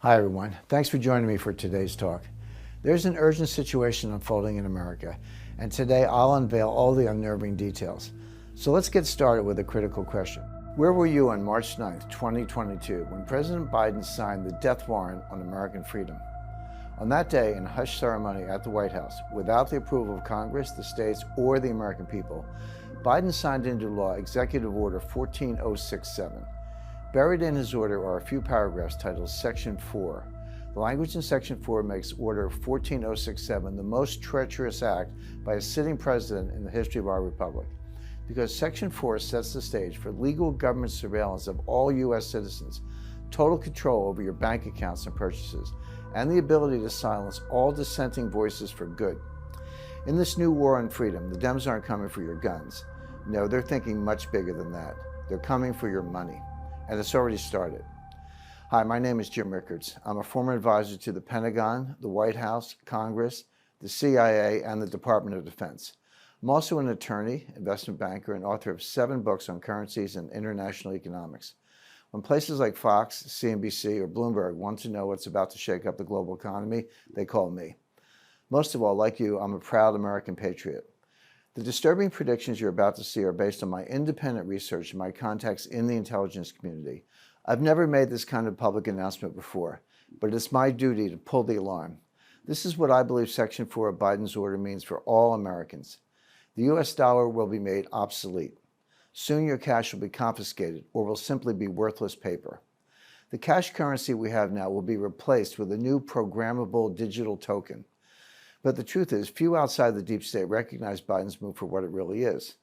Hi everyone, thanks for joining me for today's talk. There's an urgent situation unfolding in America, and today I'll unveil all the unnerving details. So let's get started with a critical question. Where were you on March 9th, 2022, when President Biden signed the death warrant on American freedom? On that day, in a hush ceremony at the White House, without the approval of Congress, the states, or the American people, Biden signed into law Executive Order 14067. Buried in his order are a few paragraphs titled Section 4. The language in Section 4 makes Order 14067 the most treacherous act by a sitting president in the history of our republic, because Section 4 sets the stage for legal government surveillance of all U.S. citizens, total control over your bank accounts and purchases, and the ability to silence all dissenting voices for good. In this new war on freedom, the Dems aren't coming for your guns. No, they're thinking much bigger than that. They're coming for your money. And it's already started. Hi, my name is Jim Rickards. I'm a former advisor to the Pentagon, the White House, Congress, the CIA, and the Department of Defense. I'm also an attorney, investment banker, and author of 7 books on currencies and international economics. When places like Fox, CNBC, or Bloomberg want to know what's about to shake up the global economy, they call me. Most of all, like you, I'm a proud American patriot. The disturbing predictions you're about to see are based on my independent research and my contacts in the intelligence community. I've never made this kind of public announcement before, but it's my duty to pull the alarm. This is what I believe Section 4 of Biden's order means for all Americans. The U.S. dollar will be made obsolete. Soon your cash will be confiscated or will simply be worthless paper. The cash currency we have now will be replaced with a new programmable digital token. But the truth is, few outside the deep state recognize Biden's move for what it really is.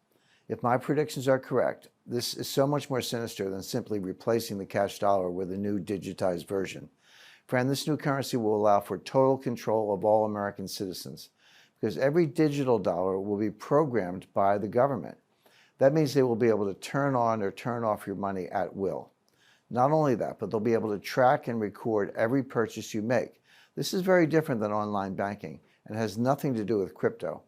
If my predictions are correct, this is so much more sinister than simply replacing the cash dollar with a new digitized version. Friend, this new currency will allow for total control of all American citizens, because every digital dollar will be programmed by the government. That means they will be able to turn on or turn off your money at will. Not only that, but they'll be able to track and record every purchase you make. This is very different than online banking, and has nothing to do with crypto.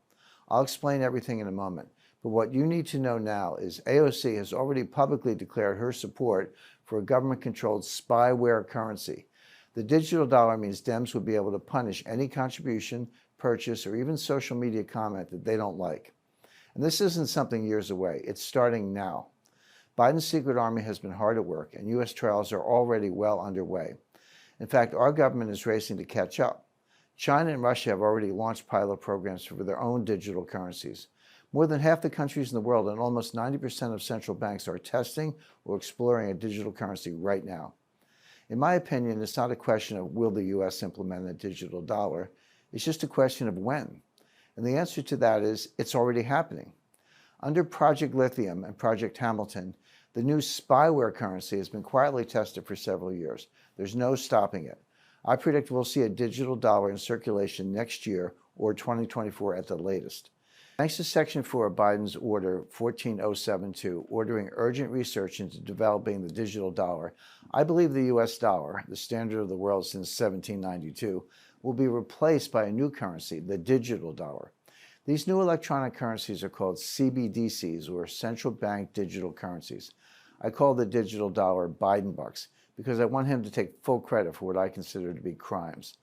I'll explain everything in a moment, but what you need to know now is AOC has already publicly declared her support for a government-controlled spyware currency. The digital dollar means Dems will be able to punish any contribution, purchase, or even social media comment that they don't like. And this isn't something years away, it's starting now. Biden's secret army has been hard at work, and U.S. trials are already well underway. In fact, our government is racing to catch up. China and Russia have already launched pilot programs for their own digital currencies. More than half the countries in the world and almost 90% of central banks are testing or exploring a digital currency right now. In my opinion, it's not a question of will the U.S. implement a digital dollar, it's just a question of when. And the answer to that is it's already happening. Under Project Lithium and Project Hamilton, the new spyware currency has been quietly tested for several years. There's no stopping it. I predict we'll see a digital dollar in circulation next year or 2024 at the latest. Thanks to Section 4 of Biden's Order 14072, ordering urgent research into developing the digital dollar, I believe the U.S. dollar, the standard of the world since 1792, will be replaced by a new currency, the digital dollar. These new electronic currencies are called CBDCs, or central bank digital currencies. I call the digital dollar Biden bucks, because I want him to take full credit for what I consider to be crimes.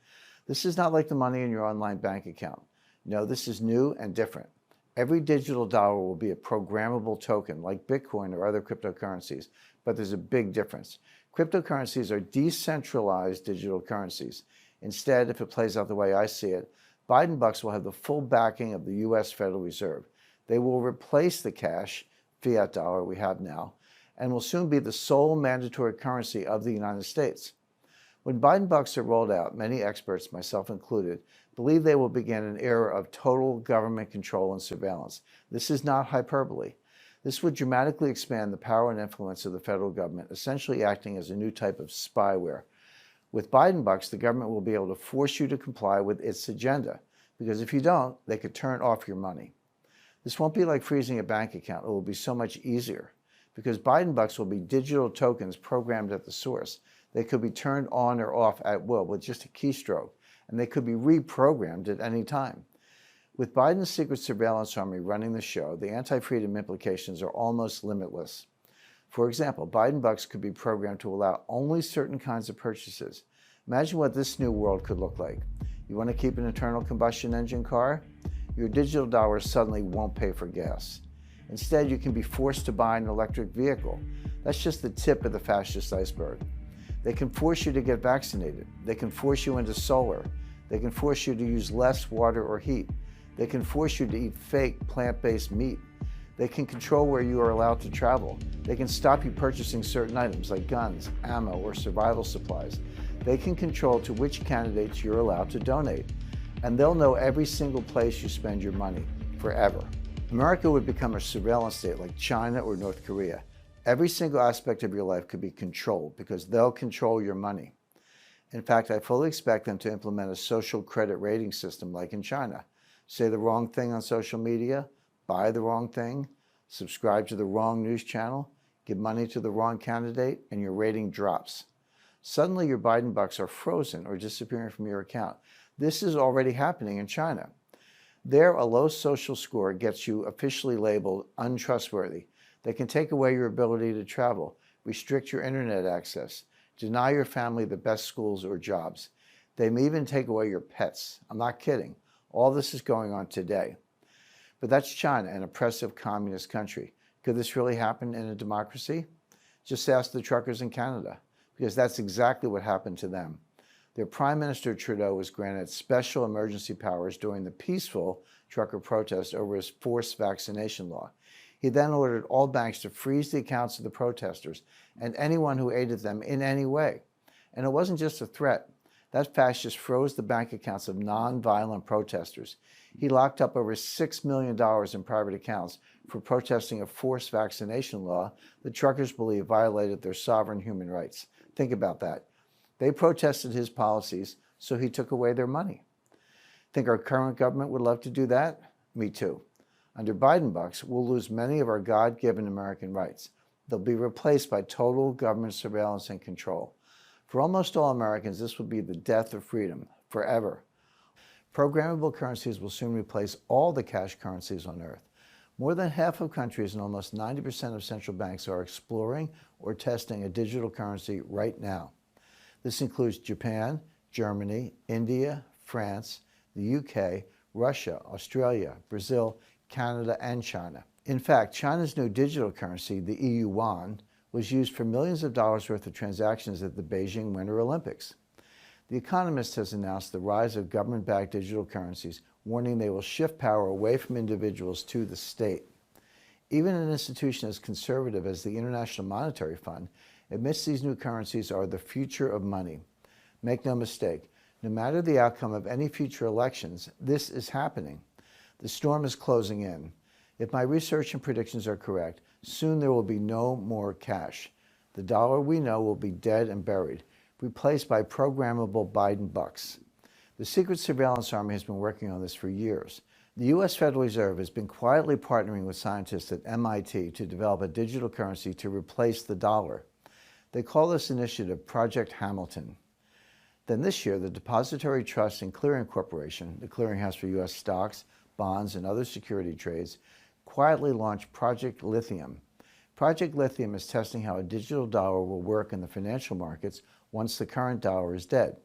This is not like the money in your online bank account. No, this is new and different. Every digital dollar will be a programmable token like Bitcoin or other cryptocurrencies, but there's a big difference. Cryptocurrencies are decentralized digital currencies. Instead, if it plays out the way I see it, Biden bucks will have the full backing of the U.S. Federal Reserve. They will replace the cash, fiat dollar we have now, and will soon be the sole mandatory currency of the United States. When Biden bucks are rolled out, many experts, myself included, believe they will begin an era of total government control and surveillance. This is not hyperbole. This would dramatically expand the power and influence of the federal government, essentially acting as a new type of spyware. With Biden bucks, the government will be able to force you to comply with its agenda, because if you don't, they could turn off your money. This won't be like freezing a bank account. It will be so much easier, because Biden bucks will be digital tokens programmed at the source. They could be turned on or off at will with just a keystroke, and they could be reprogrammed at any time. With Biden's secret surveillance army running the show, the anti-freedom implications are almost limitless. For example, Biden bucks could be programmed to allow only certain kinds of purchases. Imagine what this new world could look like. You want to keep an internal combustion engine car? Your digital dollars suddenly won't pay for gas. Instead, you can be forced to buy an electric vehicle. That's just the tip of the fascist iceberg. They can force you to get vaccinated. They can force you into solar. They can force you to use less water or heat. They can force you to eat fake plant-based meat. They can control where you are allowed to travel. They can stop you purchasing certain items like guns, ammo, or survival supplies. They can control to which candidates you're allowed to donate. And they'll know every single place you spend your money, forever. America would become a surveillance state like China or North Korea. Every single aspect of your life could be controlled because they'll control your money. In fact, I fully expect them to implement a social credit rating system like in China. Say the wrong thing on social media, buy the wrong thing, subscribe to the wrong news channel, give money to the wrong candidate, and your rating drops. Suddenly your Biden bucks are frozen or disappearing from your account. This is already happening in China. There, a low social score gets you officially labeled untrustworthy. They can take away your ability to travel, restrict your internet access, deny your family the best schools or jobs. They may even take away your pets. I'm not kidding. All this is going on today. But that's China, an oppressive communist country. Could this really happen in a democracy? Just ask the truckers in Canada, because that's exactly what happened to them. Their Prime Minister Trudeau was granted special emergency powers during the peaceful trucker protest over his forced vaccination law. He then ordered all banks to freeze the accounts of the protesters and anyone who aided them in any way. And it wasn't just a threat. That fascist froze the bank accounts of non-violent protesters. He locked up over $6 million in private accounts for protesting a forced vaccination law the truckers believe violated their sovereign human rights. Think about that. They protested his policies, so he took away their money. Think our current government would love to do that? Me too. Under Biden bucks, we'll lose many of our God-given American rights. They'll be replaced by total government surveillance and control. For almost all Americans, this will be the death of freedom, forever. Programmable currencies will soon replace all the cash currencies on Earth. More than half of countries and almost 90% of central banks are exploring or testing a digital currency right now. This includes Japan, Germany, India, France, the UK, Russia, Australia, Brazil, Canada, and China. In fact, China's new digital currency, the EU yuan, was used for millions of dollars worth of transactions at the Beijing Winter Olympics. The Economist has announced the rise of government-backed digital currencies, warning they will shift power away from individuals to the state. Even an institution as conservative as the International Monetary Fund admits these new currencies are the future of money. Make no mistake, no matter the outcome of any future elections, this is happening. The storm is closing in. If my research and predictions are correct, soon there will be no more cash. The dollar we know will be dead and buried, replaced by programmable Biden bucks. The Secret Surveillance Army has been working on this for years. The U.S. Federal Reserve has been quietly partnering with scientists at MIT to develop a digital currency to replace the dollar. They call this initiative Project Hamilton. Then this year, the Depository Trust and Clearing Corporation, the clearinghouse for U.S. stocks, bonds, and other security trades, quietly launched Project Lithium. Project Lithium is testing how a digital dollar will work in the financial markets once the current dollar is dead.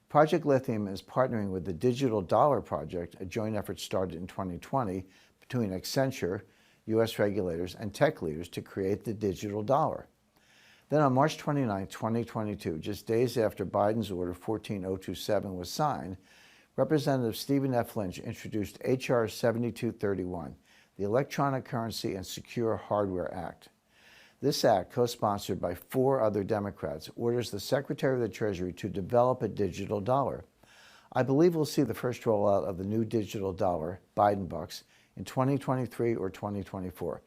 Project Lithium is partnering with the Digital Dollar Project, a joint effort started in 2020 between Accenture, U.S. regulators, and tech leaders to create the digital dollar. Then on March 29, 2022, just days after Biden's Order 14027 was signed, Representative Stephen F. Lynch introduced H.R. 7231, the Electronic Currency and Secure Hardware Act. This act, co-sponsored by 4 other Democrats, orders the Secretary of the Treasury to develop a digital dollar. I believe we'll see the first rollout of the new digital dollar, Biden bucks, in 2023 or 2024.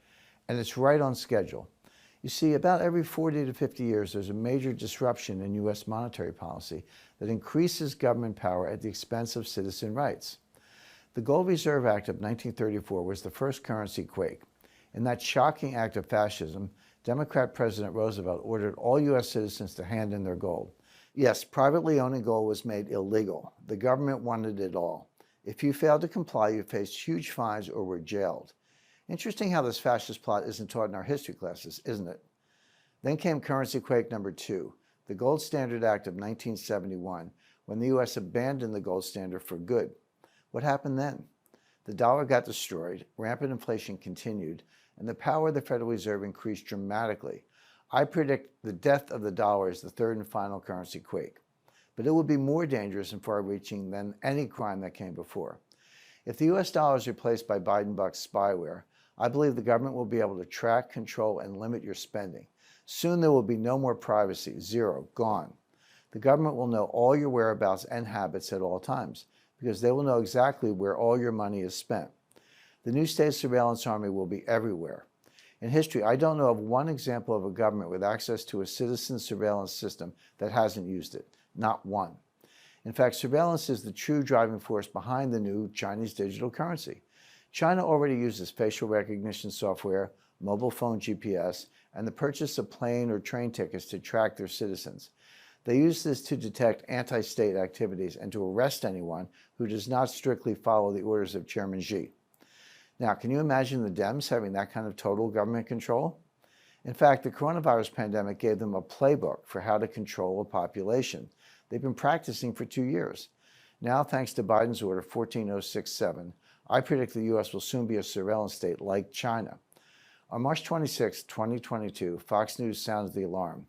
And it's right on schedule. You see, about every 40 to 50 years, there's a major disruption in U.S. monetary policy that increases government power at the expense of citizen rights. The Gold Reserve Act of 1934 was the first currency quake. In that shocking act of fascism, Democrat President Roosevelt ordered all U.S. citizens to hand in their gold. Yes, privately owning gold was made illegal. The government wanted it all. If you failed to comply, you faced huge fines or were jailed. Interesting how this fascist plot isn't taught in our history classes, isn't it? Then came currency quake number 2, the Gold Standard Act of 1971, when the U.S. abandoned the gold standard for good. What happened then? The dollar got destroyed, rampant inflation continued, and the power of the Federal Reserve increased dramatically. I predict the death of the dollar is the third and final currency quake. But it will be more dangerous and far-reaching than any crime that came before. If the U.S. dollar is replaced by Biden-Bucks spyware, I believe the government will be able to track, control, and limit your spending. Soon there will be no more privacy, zero, gone. The government will know all your whereabouts and habits at all times, because they will know exactly where all your money is spent. The new state surveillance army will be everywhere. In history, I don't know of one example of a government with access to a citizen surveillance system that hasn't used it. Not one. In fact, surveillance is the true driving force behind the new Chinese digital currency. China already uses facial recognition software, mobile phone GPS, and the purchase of plane or train tickets to track their citizens. They use this to detect anti-state activities and to arrest anyone who does not strictly follow the orders of Chairman Xi. Now, can you imagine the Dems having that kind of total government control? In fact, the coronavirus pandemic gave them a playbook for how to control a population. They've been practicing for 2 years. Now, thanks to Biden's order 14067, I predict the U.S. will soon be a surveillance state like China. On March 26, 2022, Fox News sounds the alarm.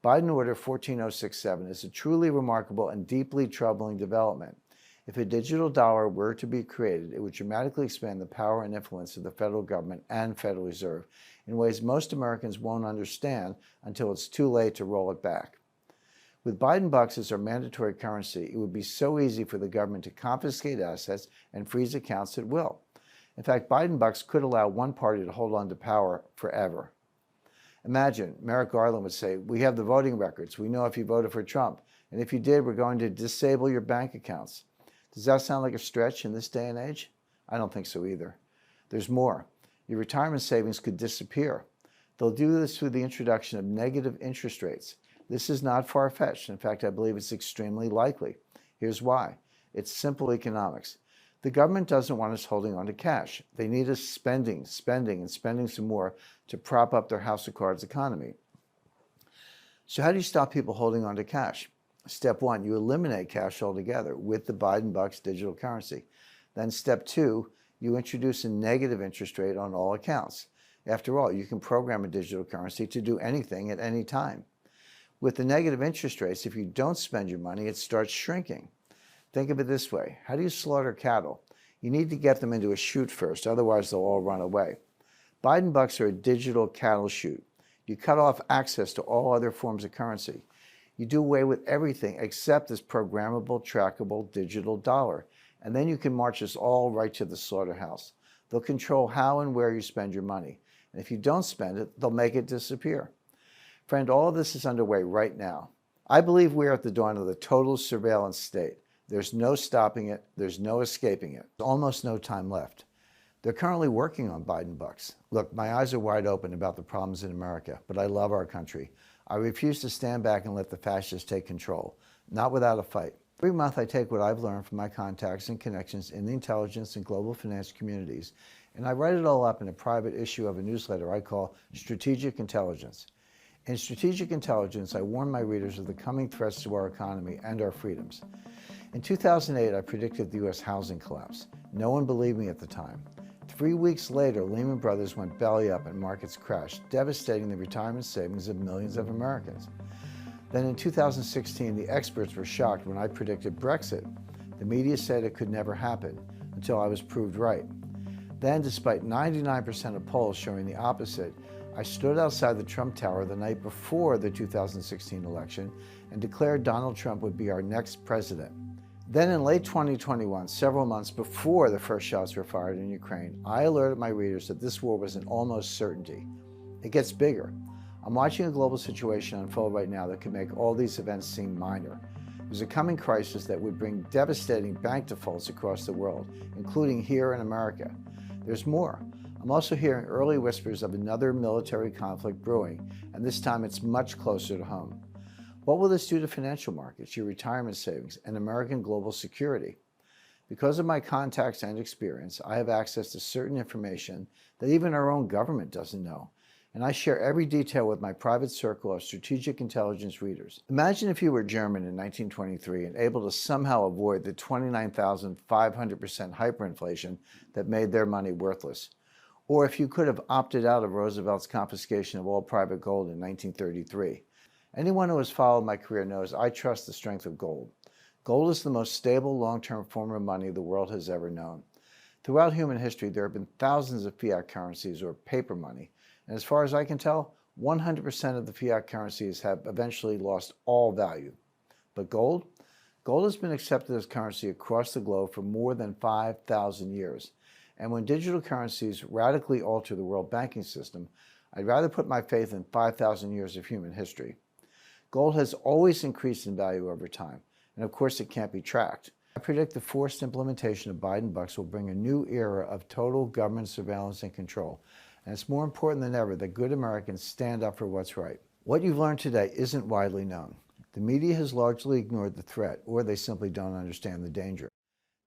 Biden Order 14067 is a truly remarkable and deeply troubling development. If a digital dollar were to be created, it would dramatically expand the power and influence of the federal government and Federal Reserve in ways most Americans won't understand until it's too late to roll it back. With Biden-Bucks as our mandatory currency, it would be so easy for the government to confiscate assets and freeze accounts at will. In fact, Biden-Bucks could allow one party to hold on to power forever. Imagine Merrick Garland would say, "We have the voting records. We know if you voted for Trump. And if you did, we're going to disable your bank accounts." Does that sound like a stretch in this day and age? I don't think so either. There's more. Your retirement savings could disappear. They'll do this through the introduction of negative interest rates. This is not far-fetched. In fact, I believe it's extremely likely. Here's why. It's simple economics. The government doesn't want us holding on to cash. They need us spending, and spending some more to prop up their house of cards economy. So how do you stop people holding on to cash? Step 1, you eliminate cash altogether with the Biden-Bucks digital currency. Then step 2, you introduce a negative interest rate on all accounts. After all, you can program a digital currency to do anything at any time. With the negative interest rates, if you don't spend your money, it starts shrinking. Think of it this way. How do you slaughter cattle? You need to get them into a chute first, otherwise they'll all run away. Biden-Bucks are a digital cattle chute. You cut off access to all other forms of currency. You do away with everything except this programmable, trackable digital dollar. And then you can march us all right to the slaughterhouse. They'll control how and where you spend your money. And if you don't spend it, they'll make it disappear. Friend, all of this is underway right now. I believe we are at the dawn of the total surveillance state. There's no stopping it. There's no escaping it. There's almost no time left. They're currently working on Biden-Bucks. Look, my eyes are wide open about the problems in America, but I love our country. I refuse to stand back and let the fascists take control, not without a fight. Every month I take what I've learned from my contacts and connections in the intelligence and global finance communities, and I write it all up in a private issue of a newsletter I call Strategic Intelligence. In Strategic Intelligence, I warn my readers of the coming threats to our economy and our freedoms. In 2008, I predicted the U.S. housing collapse. No one believed me at the time. 3 weeks later, Lehman Brothers went belly up and markets crashed, devastating the retirement savings of millions of Americans. Then in 2016, the experts were shocked when I predicted Brexit. The media said it could never happen, until I was proved right. Then, despite 99% of polls showing the opposite, I stood outside the Trump Tower the night before the 2016 election and declared Donald Trump would be our next president. Then in late 2021, several months before the first shots were fired in Ukraine, I alerted my readers that this war was an almost certainty. It gets bigger. I'm watching a global situation unfold right now that could make all these events seem minor. There's a coming crisis that would bring devastating bank defaults across the world, including here in America. There's more. I'm also hearing early whispers of another military conflict brewing, and this time it's much closer to home. What will this do to financial markets, your retirement savings, and American global security? Because of my contacts and experience, I have access to certain information that even our own government doesn't know. and I share every detail with my private circle of strategic intelligence readers. Imagine if you were German in 1923 and able to somehow avoid the 29,500% hyperinflation that made their money worthless. Or if you could have opted out of Roosevelt's confiscation of all private gold in 1933. Anyone who has followed my career knows I trust the strength of gold. Gold is the most stable, long-term form of money the world has ever known. Throughout human history, there have been thousands of fiat currencies or paper money, and as far as I can tell, 100% of the fiat currencies have eventually lost all value. But gold? Gold has been accepted as currency across the globe for more than 5,000 years. And when digital currencies radically alter the world banking system, I'd rather put my faith in 5,000 years of human history. Gold has always increased in value over time, and of course it can't be tracked. I predict the forced implementation of Biden bucks will bring a new era of total government surveillance and control. And it's more important than ever that good Americans stand up for what's right. What you've learned today isn't widely known. The media has largely ignored the threat, or they simply don't understand the danger.